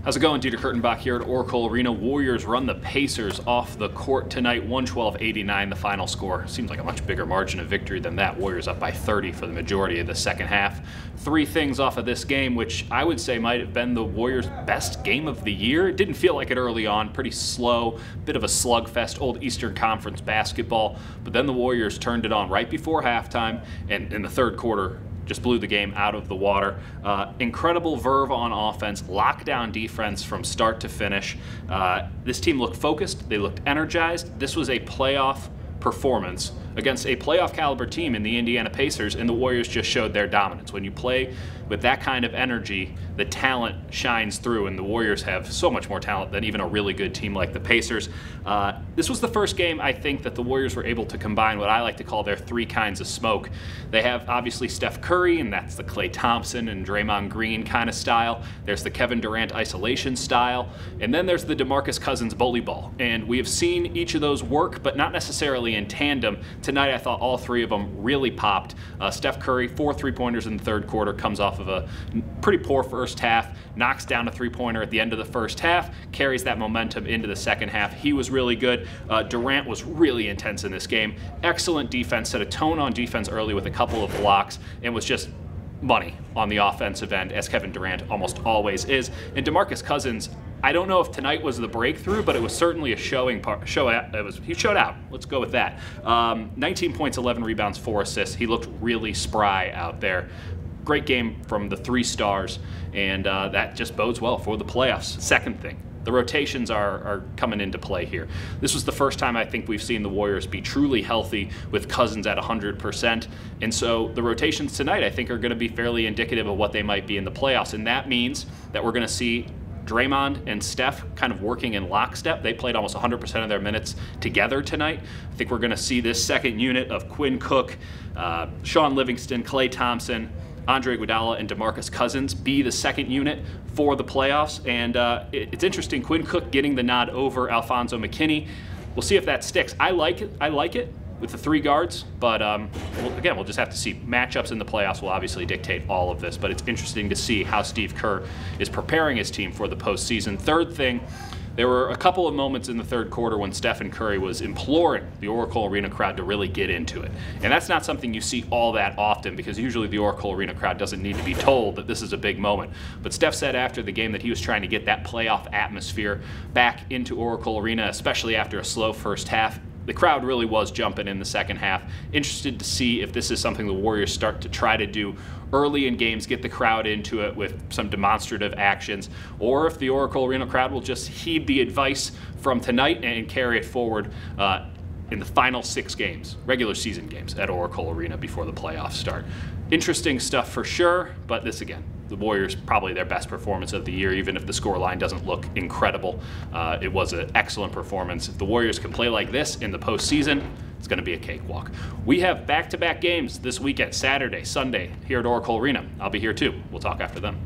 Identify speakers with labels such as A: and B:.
A: How's it going? Dieter Kurtenbach here at Oracle Arena. Warriors run the Pacers off the court tonight, 112-89 the final score. Seems like a much bigger margin of victory than that. Warriors up by 30 for the majority of the second half. Three things off of this game, which I would say might have been the Warriors' best game of the year. It didn't feel like it early on, pretty slow, bit of a slugfest, old Eastern Conference basketball, but then the Warriors turned it on right before halftime, and in the third quarter, just blew the game out of the water. Incredible verve on offense, lockdown defense from start to finish. This team looked focused, they looked energized. This was a playoff performance against a playoff caliber team in the Indiana Pacers, and the Warriors just showed their dominance. When you play with that kind of energy, the talent shines through, and the Warriors have so much more talent than even a really good team like the Pacers. This was the first game, I think, that the Warriors were able to combine what I like to call their three kinds of smoke. They have obviously Steph Curry, and that's the Klay Thompson and Draymond Green kind of style. There's the Kevin Durant isolation style, and then there's the DeMarcus Cousins bully ball. And we have seen each of those work, but not necessarily in tandem. Tonight, I thought all three of them really popped. Steph Curry, 4 3-pointers in the third quarter, comes off of a pretty poor first half, knocks down a 3-pointer at the end of the first half, carries that momentum into the second half. He was really good. Durant was really intense in this game. Excellent defense, set a tone on defense early with a couple of blocks, and was just money on the offensive end, as Kevin Durant almost always is. And DeMarcus Cousins, I don't know if tonight was the breakthrough, but it was certainly a he showed out. Let's go with that. 19 points, 11 rebounds, 4 assists. He looked really spry out there. Great game from the 3 stars, and that just bodes well for the playoffs. Second thing, the rotations are coming into play here. This was the first time I think we've seen the Warriors be truly healthy with Cousins at 100%. And so the rotations tonight, I think, are going to be fairly indicative of what they might be in the playoffs. And that means that we're going to see Draymond and Steph kind of working in lockstep. They played almost 100% of their minutes together tonight. I think we're going to see this second unit of Quinn Cook, Sean Livingston, Klay Thompson, Andre Iguodala, and DeMarcus Cousins be the second unit for the playoffs. And it's interesting, Quinn Cook getting the nod over Alfonso McKinney. We'll see if that sticks. I like it with the 3 guards, but again, we'll just have to see. Matchups in the playoffs will obviously dictate all of this, but it's interesting to see how Steve Kerr is preparing his team for the postseason. Third thing, there were a couple of moments in the third quarter when Stephen Curry was imploring the Oracle Arena crowd to really get into it. And that's not something you see all that often, because usually the Oracle Arena crowd doesn't need to be told that this is a big moment. But Steph said after the game that he was trying to get that playoff atmosphere back into Oracle Arena, especially after a slow first half. The crowd really was jumping in the second half. Interested to see if this is something the Warriors start to try to do early in games, get the crowd into it with some demonstrative actions, or if the Oracle Arena crowd will just heed the advice from tonight and carry it forward in the final 6 games, regular season games at Oracle Arena before the playoffs start. Interesting stuff for sure, but this again, the Warriors probably their best performance of the year, even if the scoreline doesn't look incredible. It was an excellent performance. If the Warriors can play like this in the postseason, it's going to be a cakewalk. We have back-to-back games this weekend, Saturday, Sunday, here at Oracle Arena. I'll be here too. We'll talk after them.